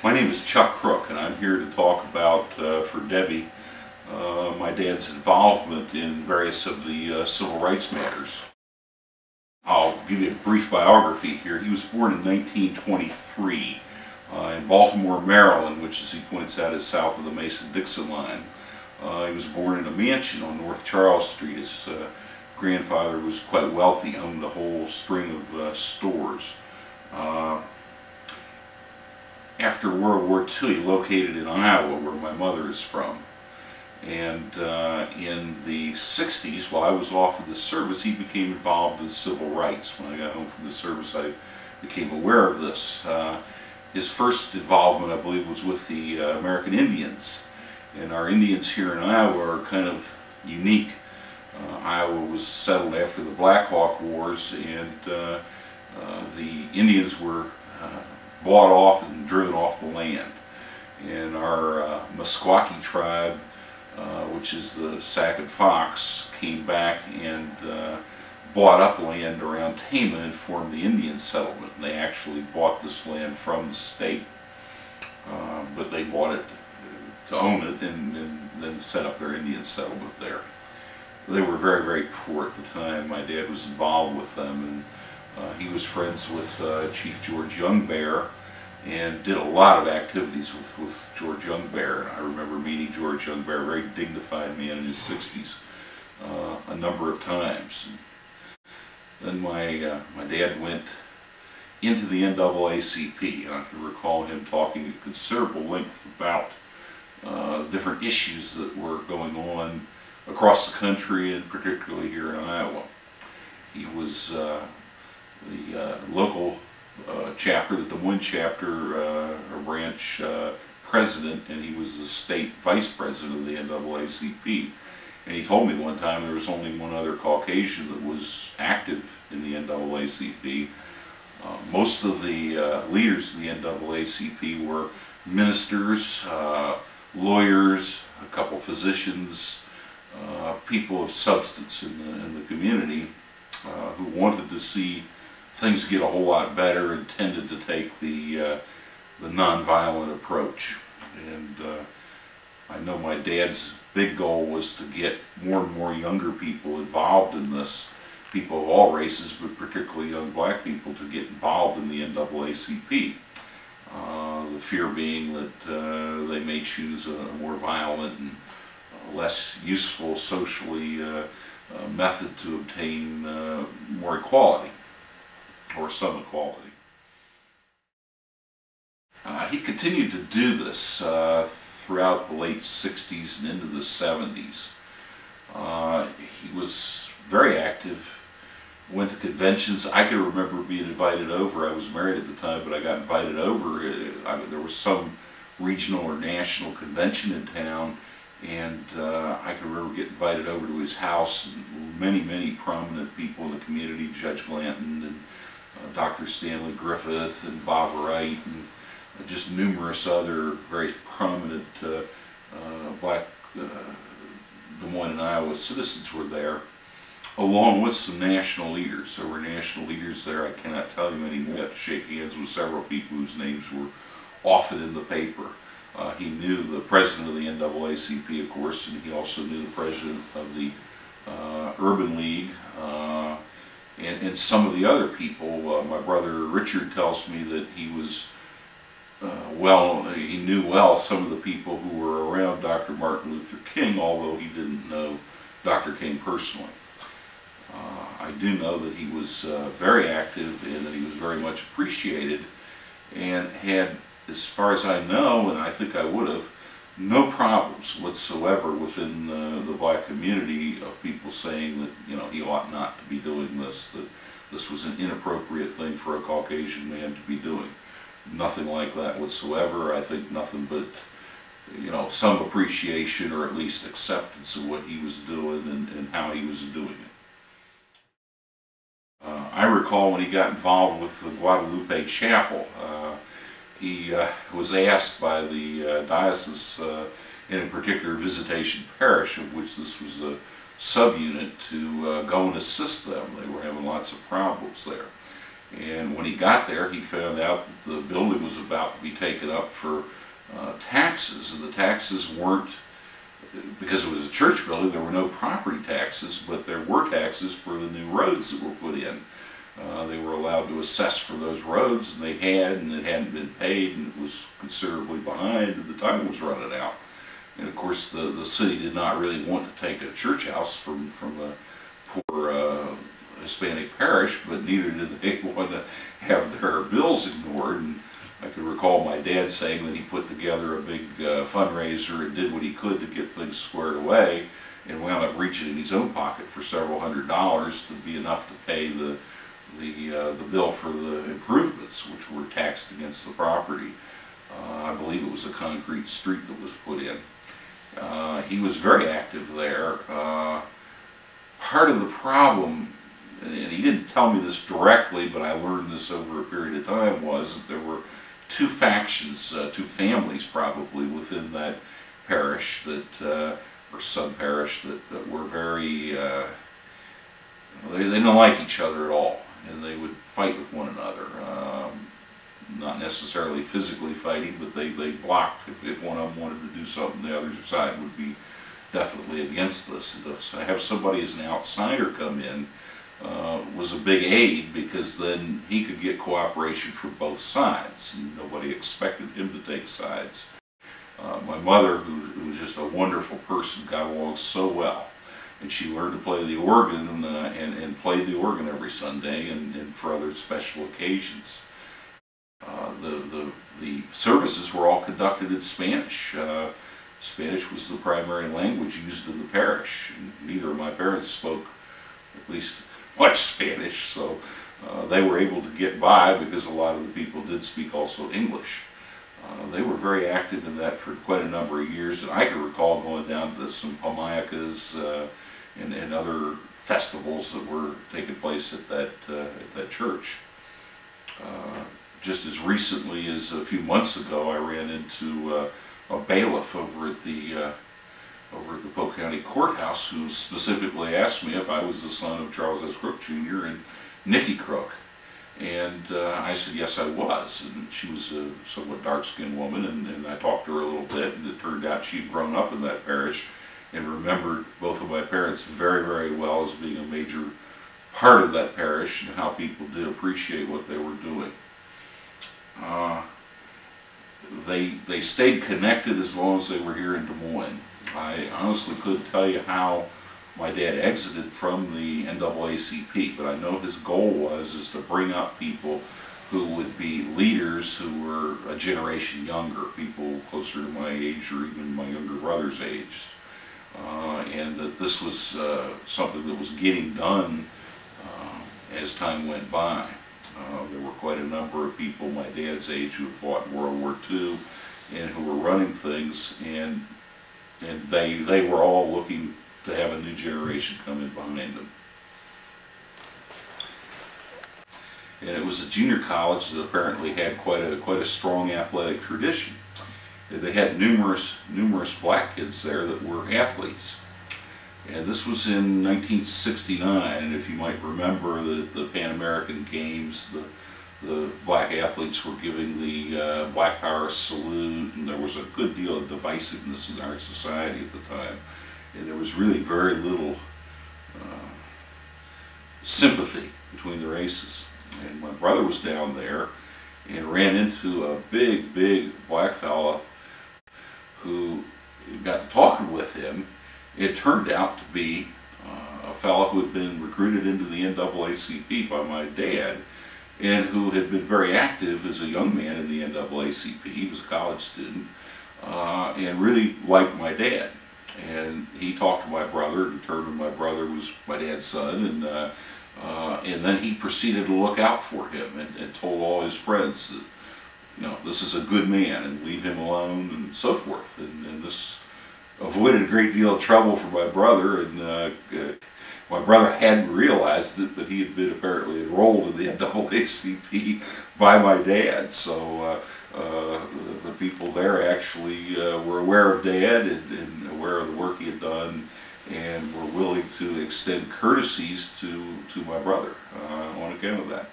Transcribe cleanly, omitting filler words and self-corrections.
My name is Chuck Crook, and I'm here to talk about, for Debbie, my dad's involvement in various of the civil rights matters. I'll give you a brief biography here. He was born in 1923 in Baltimore, Maryland, which, as he points out, is south of the Mason-Dixon line. He was born in a mansion on North Charles Street. His grandfather was quite wealthy, owned a whole string of stores. After World War II, he located in Iowa, where my mother is from. And in the 60s, while I was off of the service, he became involved in civil rights. When I got home from the service, I became aware of this. His first involvement, I believe, was with the American Indians. And our Indians here in Iowa are kind of unique. Iowa was settled after the Black Hawk Wars, and the Indians were bought off and driven off the land. And our Meskwaki tribe, which is the Sac and Fox, came back and bought up land around Tama and formed the Indian settlement. And they actually bought this land from the state, but they bought it to own it and then set up their Indian settlement there. They were very, very poor at the time. My dad was involved with them, and he was friends with Chief George Youngbear and did a lot of activities with George Youngbear. And I remember meeting George Youngbear, a very dignified man in his 60s, a number of times. Then my dad went into the NAACP, and I can recall him talking at considerable length about different issues that were going on across the country, and particularly here in Iowa. He was the local chapter, the Des Moines chapter branch president, and he was the state vice president of the NAACP. And he told me one time there was only one other Caucasian that was active in the NAACP. Most of the leaders of the NAACP were ministers, lawyers, a couple physicians, people of substance in the community who wanted to see things get a whole lot better and tended to take the nonviolent approach. And I know my dad's big goal was to get more and more younger people involved in this, people of all races, but particularly young black people, to get involved in the NAACP. The fear being that they may choose a more violent and less useful socially method to obtain more equality, or some equality. He continued to do this throughout the late 60s and into the 70s. He was very active, went to conventions. I can remember being invited over. I was married at the time, but I got invited over. There was some regional or national convention in town, and I can remember getting invited over to his house. Many prominent people in the community, Judge Glanton and Dr. Stanley Griffith and Bob Wright, and just numerous other very prominent black Des Moines and Iowa citizens were there, along with some national leaders. There were national leaders there. I cannot tell you any more. I got to shake hands with several people whose names were often in the paper. He knew the president of the NAACP, of course, and he also knew the president of the Urban League, and some of the other people. My brother Richard tells me that he was he knew well some of the people who were around Dr. Martin Luther King, although he didn't know Dr. King personally. I do know that he was very active and that he was very much appreciated, and had, as far as I know, and I think I would have, no problems whatsoever within the black community of people saying that, you know, he ought not to be doing this, that this was an inappropriate thing for a Caucasian man to be doing. Nothing like that whatsoever. I think nothing but, you know, some appreciation or at least acceptance of what he was doing and how he was doing it. I recall when he got involved with the Guadalupe Chapel, he was asked by the diocese in a particular visitation parish, of which this was a subunit, to go and assist them. They were having lots of problems there. And when he got there, he found out that the building was about to be taken up for taxes, and the taxes weren't, because it was a church building, there were no property taxes, but there were taxes for the new roads that were put in. They were allowed to assess for those roads, and they had, and it hadn't been paid, and it was considerably behind, and the time was running out. And of course, the city did not really want to take a church house from a poor Hispanic parish, but neither did they want to have their bills ignored. And I can recall my dad saying that he put together a big fundraiser and did what he could to get things squared away, and wound up reaching in his own pocket for several $100s to be enough to pay the bill for the improvements, which were taxed against the property. I believe it was a concrete street that was put in. He was very active there. Part of the problem, and he didn't tell me this directly, but I learned this over a period of time, was that there were two factions, two families probably within that parish that, or sub-parish, that were very, they didn't like each other at all, and they would fight with one another. Not necessarily physically fighting, but they blocked. If one of them wanted to do something, the other side would be definitely against this. And to have somebody as an outsider come in was a big aid, because then he could get cooperation from both sides, and nobody expected him to take sides. My mother, who was just a wonderful person, got along so well, and she learned to play the organ and played the organ every Sunday and for other special occasions. The services were all conducted in Spanish. Spanish was the primary language used in the parish. Neither of my parents spoke, at least, much Spanish, so they were able to get by because a lot of the people did speak also English. They were very active in that for quite a number of years, and I can recall going down to some Pamayacas and other festivals that were taking place at that church. Just as recently as a few months ago, I ran into a bailiff over at the Polk County Courthouse, who specifically asked me if I was the son of Charles S. Crook Jr. and Nikki Crook. And I said yes, I was. And she was a somewhat dark-skinned woman, and I talked to her a little bit, and it turned out she'd grown up in that parish and remembered both of my parents very, very well as being a major part of that parish, and how people did appreciate what they were doing. They stayed connected as long as they were here in Des Moines. I honestly couldn't tell you how my dad exited from the NAACP, but I know his goal was to bring up people who would be leaders who were a generation younger, people closer to my age or even my younger brother's age, and that this was something that was getting done as time went by. There were quite a number of people my dad's age who had fought in World War II and who were running things, and they were all looking to have a new generation come in behind them. And it was a junior college that apparently had quite a strong athletic tradition. They had numerous black kids there that were athletes. And this was in 1969, and if you might remember that at the Pan American Games, the black athletes were giving the Black Power salute, and there was a good deal of divisiveness in our society at the time. And there was really very little sympathy between the races. And my brother was down there and ran into a big black fella who got to talking with him. It turned out to be a fellow who had been recruited into the NAACP by my dad, and who had been very active as a young man in the NAACP. He was a college student, and really liked my dad. And he talked to my brother, determined my brother was my dad's son, and then he proceeded to look out for him and told all his friends that, you know, this is a good man and leave him alone and so forth. And this avoided a great deal of trouble for my brother, and my brother hadn't realized it, but he had been apparently enrolled in the NAACP by my dad. So the people there actually were aware of Dad and aware of the work he had done, and were willing to extend courtesies to my brother on account of that.